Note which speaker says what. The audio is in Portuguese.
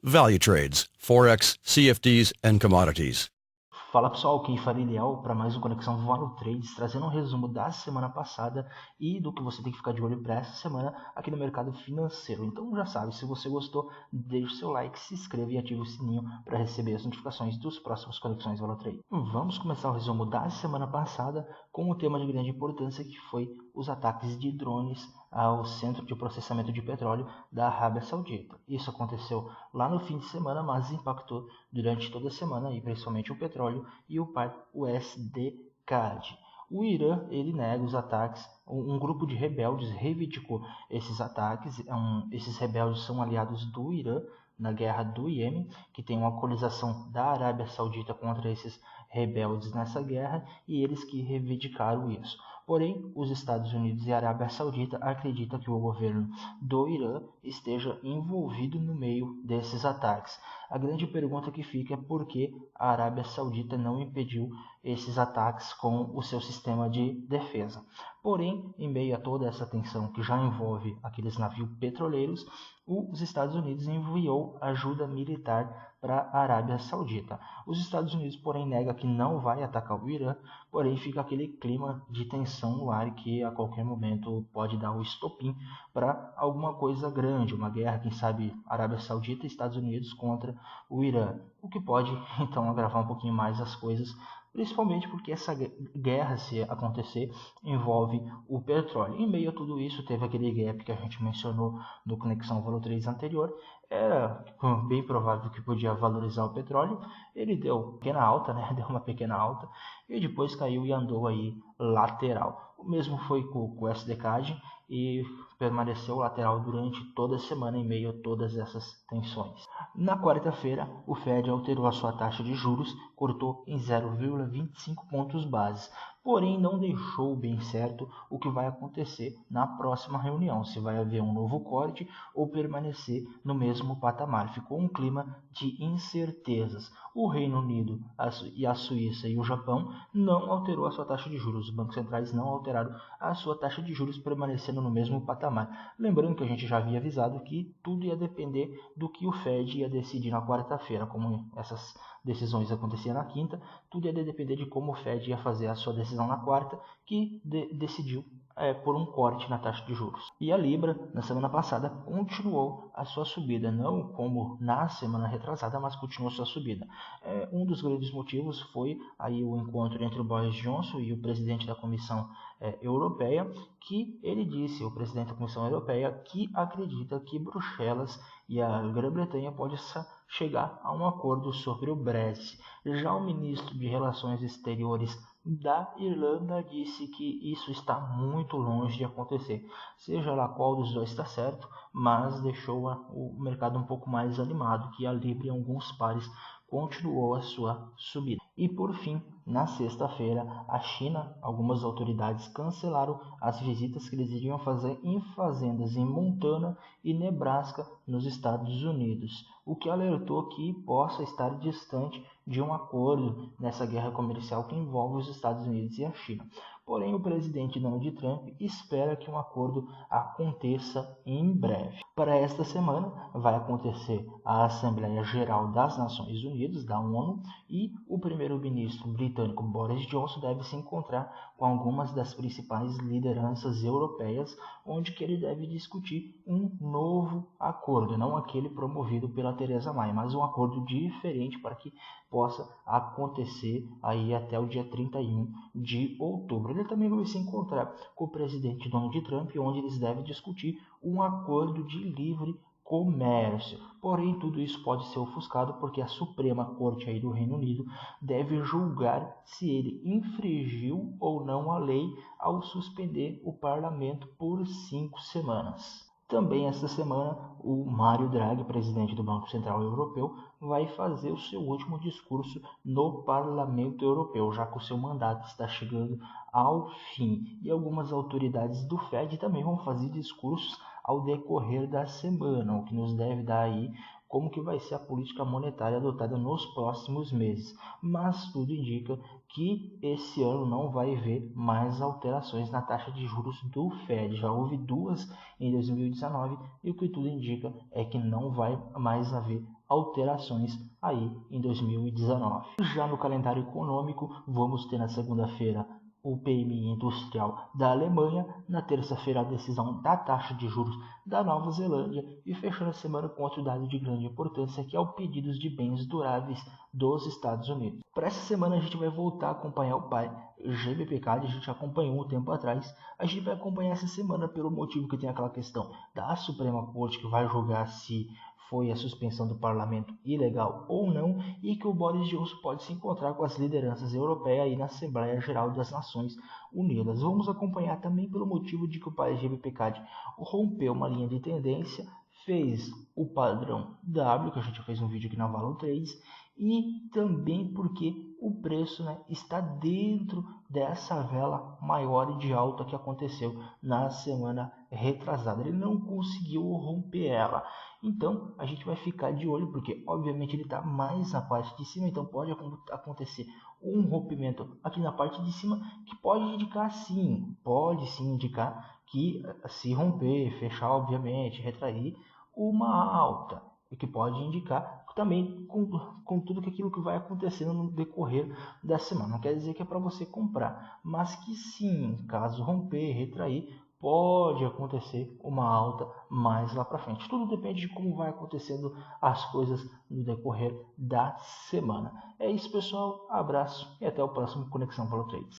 Speaker 1: Value trades, Forex, CFDs, and commodities.
Speaker 2: Fala pessoal, aqui Farilial para mais um Conexão Value Trades, trazendo um resumo da semana passada e do que você tem que ficar de olho para essa semana aqui no mercado financeiro. Então já sabe, se você gostou, deixe o seu like, se inscreva e ative o sininho para receber as notificações dos próximos Conexões Value Trade. Vamos começar o resumo da semana passada com um tema de grande importância que foi os ataques de drones ao centro de processamento de petróleo da Arábia Saudita. Isso aconteceu lá no fim de semana, mas impactou durante toda a semana, e principalmente o petróleo e o par USD-CAD. O Irã ele nega os ataques, um grupo de rebeldes reivindicou esses ataques. Esses rebeldes são aliados do Irã na guerra do Iêmen, que tem uma coligação da Arábia Saudita contra esses rebeldes nessa guerra, e eles que reivindicaram isso. Porém, os Estados Unidos e a Arábia Saudita acreditam que o governo do Irã esteja envolvido no meio desses ataques. A grande pergunta que fica é por que a Arábia Saudita não impediu esses ataques com o seu sistema de defesa. Porém, em meio a toda essa tensão que já envolve aqueles navios petroleiros, os Estados Unidos enviou ajuda militar para a Arábia Saudita. Os Estados Unidos, porém, nega que não vai atacar o Irã, porém fica aquele clima de tensão no ar que a qualquer momento pode dar o estopim para alguma coisa grande, uma guerra, quem sabe Arábia Saudita e Estados Unidos contra o Irã, o que pode então agravar um pouquinho mais as coisas, principalmente porque essa guerra, se acontecer, envolve o petróleo. Em meio a tudo isso, teve aquele gap que a gente mencionou no Conexão Valor 3 anterior. Era bem provável que podia valorizar o petróleo. Ele deu pequena alta, né? Deu uma pequena alta e depois caiu e andou aí lateral. O mesmo foi com o SDCAD e permaneceu lateral durante toda a semana em meio a todas essas tensões. Na quarta-feira, o Fed alterou a sua taxa de juros, cortou em 0,25 pontos base, porém não deixou bem certo o que vai acontecer na próxima reunião, se vai haver um novo corte ou permanecer no mesmo patamar. Ficou um clima de incertezas. O Reino Unido, a Suíça e o Japão não alterou a sua taxa de juros. Os bancos centrais não alteraram a sua taxa de juros, permanecendo no mesmo patamar. Lembrando que a gente já havia avisado que tudo ia depender do que o Fed ia decidir na quarta-feira. Como essas decisões aconteciam na quinta, tudo ia depender de como o Fed ia fazer a sua decisão na quarta, que decidiu por um corte na taxa de juros. E a Libra, na semana passada, continuou a sua subida, não como na semana retrasada, mas continuou a sua subida. Um dos grandes motivos foi aí o encontro entre o Boris Johnson e o presidente da Comissão Europeia, que ele disse, o presidente da Comissão Europeia, que acredita que Bruxelas e a Grã-Bretanha podem chegar a um acordo sobre o Brexit. Já o ministro de Relações Exteriores da Irlanda disse que isso está muito longe de acontecer. Seja lá qual dos dois está certo, mas deixou o mercado um pouco mais animado, que a Libra em alguns pares continuou a sua subida. E por fim, na sexta-feira, a China, algumas autoridades cancelaram as visitas que eles iriam fazer em fazendas em Montana e Nebraska, nos Estados Unidos, o que alertou que possa estar distante de um acordo nessa guerra comercial que envolve os Estados Unidos e a China. Porém, o presidente Donald Trump espera que um acordo aconteça em breve. Para esta semana, vai acontecer a Assembleia Geral das Nações Unidas, da ONU, e o primeiro-ministro britânico Boris Johnson deve se encontrar com algumas das principais lideranças europeias, onde que ele deve discutir um novo acordo, não aquele promovido pela Theresa May, mas um acordo diferente para que possa acontecer aí até o dia 31 de outubro. Ele também vai se encontrar com o presidente Donald Trump, onde eles devem discutir um acordo de livre comércio. Porém, tudo isso pode ser ofuscado porque a Suprema Corte aí do Reino Unido deve julgar se ele infringiu ou não a lei ao suspender o parlamento por 5 semanas. Também esta semana, o Mário Draghi, presidente do Banco Central Europeu, vai fazer o seu último discurso no Parlamento Europeu, já que o seu mandato está chegando ao fim. E algumas autoridades do Fed também vão fazer discursos ao decorrer da semana, o que nos deve dar aí como que vai ser a política monetária adotada nos próximos meses. Mas tudo indica que esse ano não vai haver mais alterações na taxa de juros do Fed. Já houve duas em 2019 e o que tudo indica é que não vai mais haver alterações aí em 2019. Já no calendário econômico, vamos ter na segunda-feira o PMI industrial da Alemanha, na terça-feira a decisão da taxa de juros da Nova Zelândia e fechando a semana com outro dado de grande importância, que é o pedidos de bens duráveis dos Estados Unidos. Para essa semana a gente vai voltar a acompanhar o PAI GBPCAD, a gente acompanhou um tempo atrás, a gente vai acompanhar essa semana pelo motivo que tem aquela questão da Suprema Corte que vai julgar se foi a suspensão do parlamento ilegal ou não, e que o Boris Johnson pode se encontrar com as lideranças europeias aí na Assembleia Geral das Nações Unidas. Vamos acompanhar também pelo motivo de que o país GBPCAD rompeu uma linha de tendência, fez o padrão W, que a gente fez um vídeo aqui na Valor 3, e também porque o preço, né, está dentro dessa vela maior de alta que aconteceu na semana retrasada. Ele não conseguiu romper ela. Então a gente vai ficar de olho, porque obviamente ele está mais na parte de cima, então pode acontecer um rompimento aqui na parte de cima, que pode indicar sim, que se romper, fechar obviamente, retrair uma alta, e que pode indicar também com tudo aquilo que vai acontecendo no decorrer da semana. Não quer dizer que é para você comprar, mas que sim, caso romper, retrair, pode acontecer uma alta mais lá para frente. Tudo depende de como vai acontecendo as coisas no decorrer da semana. É isso, pessoal. Abraço e até o próximo Conexão Valor Trades.